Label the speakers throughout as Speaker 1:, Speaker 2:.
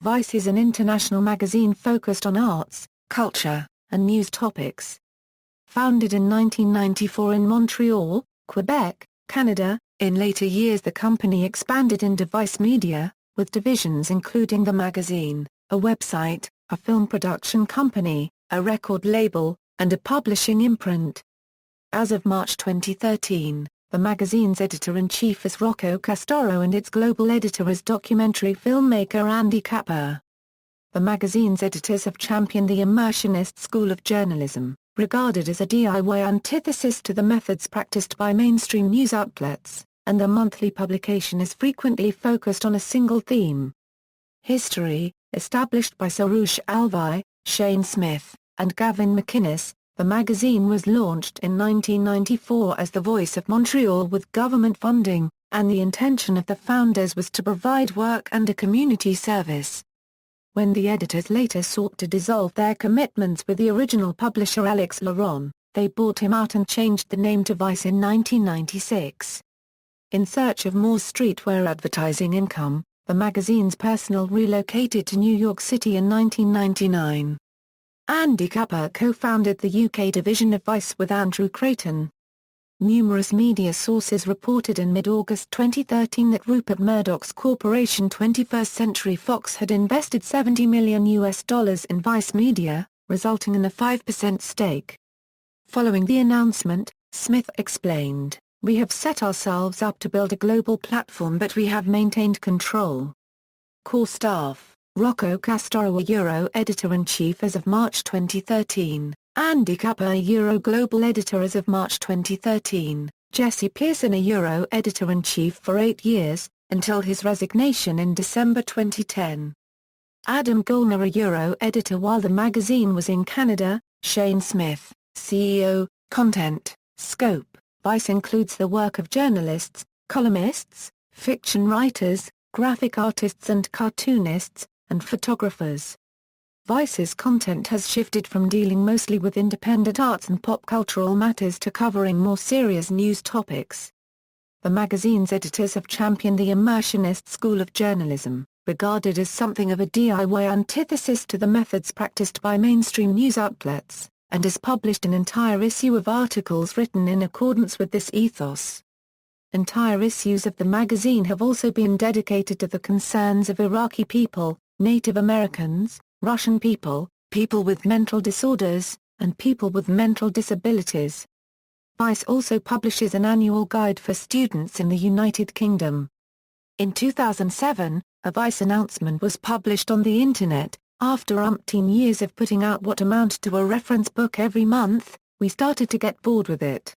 Speaker 1: Vice is an international magazine focused on arts, culture, and news topics. Founded in 1994 in Montreal, Quebec, Canada, in later years the company expanded into Vice Media, with divisions including the magazine, a website, a film production company, a record label, and a publishing imprint. As of March 2013, the magazine's editor-in-chief is Rocco Castoro and its global editor is documentary filmmaker Andy Kapper. The magazine's editors have championed the Immersionist school of journalism, regarded as a DIY antithesis to the methods practiced by mainstream news outlets, and the monthly publication is frequently focused on a single theme. History, established by Soroush Alvi, Shane Smith, and Gavin McInnes, the magazine was launched in 1994 as the Voice of Montreal with government funding, and the intention of the founders was to provide work and a community service. When the editors later sought to dissolve their commitments with the original publisher Alex Laron, they bought him out and changed the name to Vice in 1996. In search of more streetwear advertising income, the magazine's personnel relocated to New York City in 1999. Andy Kapper co-founded the UK division of Vice with Andrew Creighton. Numerous media sources reported in mid-August 2013 that Rupert Murdoch's corporation 21st Century Fox had invested $70 million in Vice Media, resulting in a 5% stake. Following the announcement, Smith explained, "We have set ourselves up to build a global platform but we have maintained control." Core staff: Rocco Castoro, Euro Editor-in-Chief as of March 2013, Andy Kapper, Euro Global Editor as of March 2013, Jesse Pearson, Euro Editor-in-Chief for 8 years, until his resignation in December 2010. Adam Gollner, Euro Editor while the magazine was in Canada, Shane Smith, CEO, Content, Scope. Vice includes the work of journalists, columnists, fiction writers, graphic artists and cartoonists, and photographers. Vice's content has shifted from dealing mostly with independent arts and pop cultural matters to covering more serious news topics. The magazine's editors have championed the Immersionist school of journalism, regarded as something of a DIY antithesis to the methods practiced by mainstream news outlets, and has published an entire issue of articles written in accordance with this ethos. Entire issues of the magazine have also been dedicated to the concerns of Iraqi people, Native Americans, Russian people, people with mental disorders, and people with mental disabilities. Vice also publishes an annual guide for students in the United Kingdom. In 2007, a Vice announcement was published on the Internet. After umpteen years of putting out what amounted to a reference book every month, we started to get bored with it.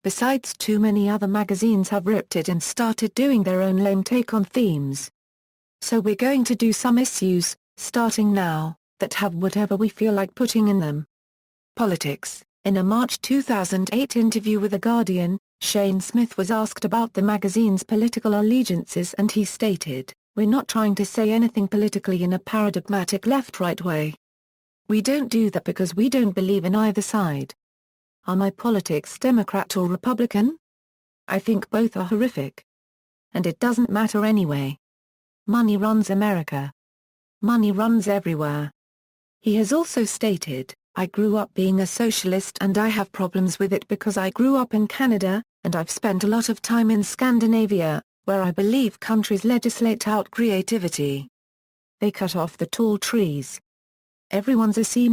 Speaker 1: Besides, too many other magazines have ripped it and started doing their own lame take on themes. So we're going to do some issues, starting now, that have whatever we feel like putting in them. Politics. In a March 2008 interview with The Guardian, Shane Smith was asked about the magazine's political allegiances and he stated, "We're not trying to say anything politically in a paradigmatic left-right way. We don't do that because we don't believe in either side. Are my politics Democrat or Republican? I think both are horrific. And it doesn't matter anyway. Money runs America. Money runs everywhere." He has also stated, "I grew up being a socialist and I have problems with it because I grew up in Canada, and I've spent a lot of time in Scandinavia, where I believe countries legislate out creativity. They cut off the tall trees. Everyone's a C-.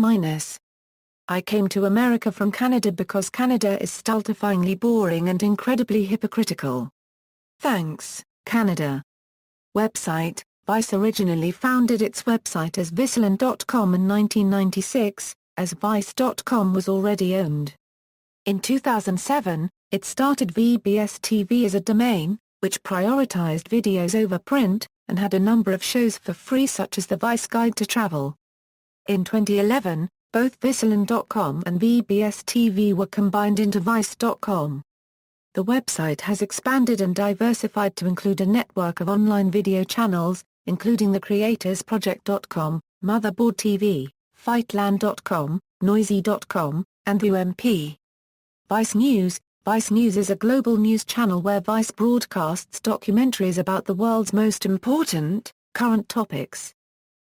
Speaker 1: I came to America from Canada because Canada is stultifyingly boring and incredibly hypocritical. Thanks, Canada." Website. Vice originally founded its website as Viceland.com in 1996, as Vice.com was already owned. In 2007, it started VBS TV as a domain, which prioritized videos over print, and had a number of shows for free such as the Vice Guide to Travel. In 2011, both Viceland.com and VBS TV were combined into Vice.com. The website has expanded and diversified to include a network of online video channels, including the CreatorsProject.com, Motherboard TV, Fightland.com, Noisy.com, and UMP. Vice News. Vice News is a global news channel where Vice broadcasts documentaries about the world's most important, current topics.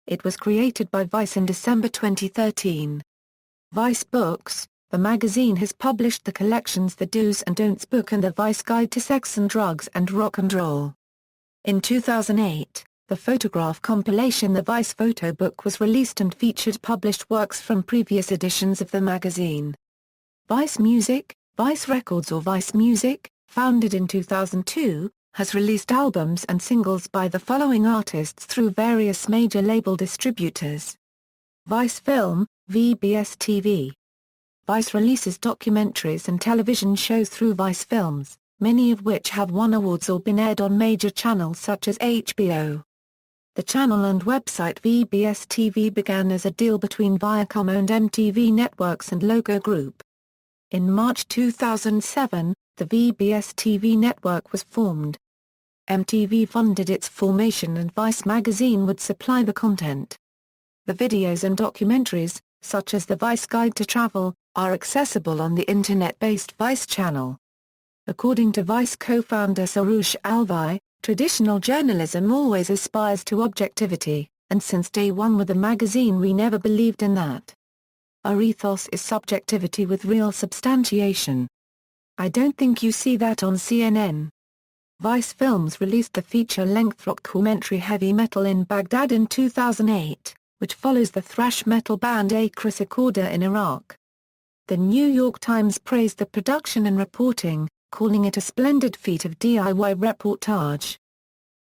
Speaker 1: It was created by Vice in December 2013. Vice Books, the magazine has published the collections The Do's and Don'ts book and The Vice Guide to Sex and Drugs and Rock and Roll. In 2008, the photograph compilation The Vice Photo Book was released and featured published works from previous editions of the magazine. Vice Music, Vice Records or Vice Music, founded in 2002, has released albums and singles by the following artists through various major label distributors. Vice Film, VBS TV. Vice releases documentaries and television shows through Vice Films, many of which have won awards or been aired on major channels such as HBO. The channel and website VBS TV began as a deal between Viacom-owned MTV Networks and Logo Group. In March 2007, the VBS TV network was formed. MTV funded its formation and Vice magazine would supply the content. The videos and documentaries, such as the Vice Guide to Travel, are accessible on the internet-based Vice channel. According to Vice co-founder Soroush Alvi, traditional journalism always aspires to objectivity, and since day one with the magazine we never believed in that. Our ethos is subjectivity with real substantiation. I don't think you see that on CNN. Vice Films released the feature-length documentary Heavy Metal in Baghdad in 2008, which follows the thrash metal band Acris Accorda in Iraq. The New York Times praised the production and reporting, calling it a splendid feat of DIY reportage.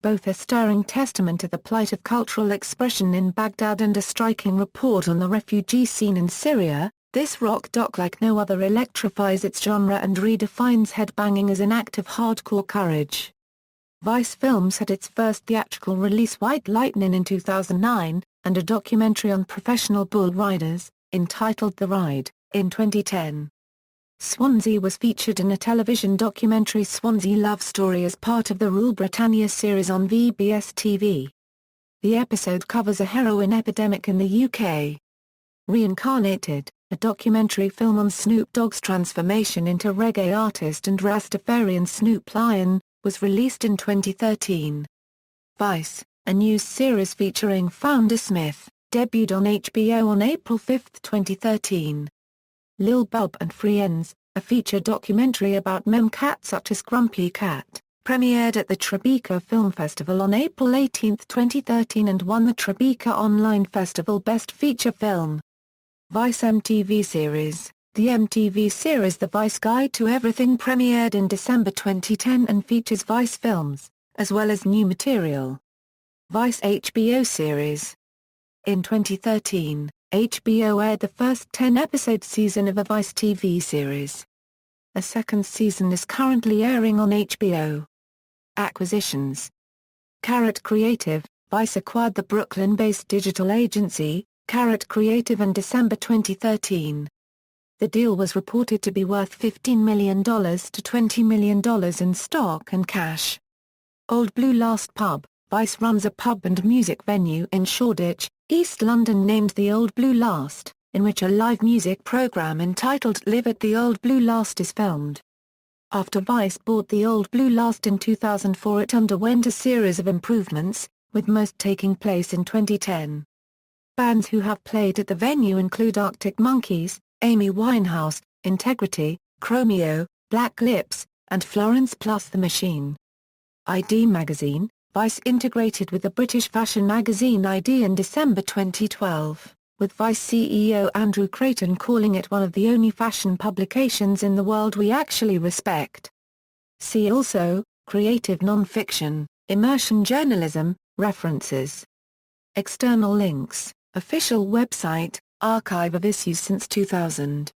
Speaker 1: Both a stirring testament to the plight of cultural expression in Baghdad and a striking report on the refugee scene in Syria, this rock doc like no other electrifies its genre and redefines headbanging as an act of hardcore courage. Vice Films had its first theatrical release White Lightning in 2009, and a documentary on professional bull riders, entitled The Ride, in 2010. Swansea was featured in a television documentary Swansea Love Story as part of the Rule Britannia series on VBS TV. The episode covers a heroin epidemic in the UK. Reincarnated, a documentary film on Snoop Dogg's transformation into reggae artist and Rastafarian Snoop Lion, was released in 2013. Vice, a news series featuring Founder Smith, debuted on HBO on April 5, 2013. Lil Bub and Friends, a feature documentary about meme cats such as Grumpy Cat, premiered at the Tribeca Film Festival on April 18, 2013 and won the Tribeca Online Festival Best Feature Film. Vice MTV Series. The MTV series The Vice Guide to Everything premiered in December 2010 and features Vice Films, as well as new material. Vice HBO Series. In 2013, HBO aired the first 10-episode season of a Vice TV series. A second season is currently airing on HBO. Acquisitions. Carrot Creative. Vice acquired the Brooklyn-based digital agency, Carrot Creative in December 2013. The deal was reported to be worth $15 million to $20 million in stock and cash. Old Blue Last Pub. Vice runs a pub and music venue in Shoreditch, East London named The Old Blue Last, in which a live music program entitled Live at the Old Blue Last is filmed. After Vice bought The Old Blue Last in 2004 it underwent a series of improvements, with most taking place in 2010. Bands who have played at the venue include Arctic Monkeys, Amy Winehouse, Integrity, Chromeo, Black Lips, and Florence Plus the Machine. ID Magazine. Vice integrated with the British fashion magazine ID in December 2012, with Vice CEO Andrew Creighton calling it one of the only fashion publications in the world we actually respect. See also, Creative Non-Fiction, Immersion Journalism, References. External links, Official website, Archive of issues since 2000.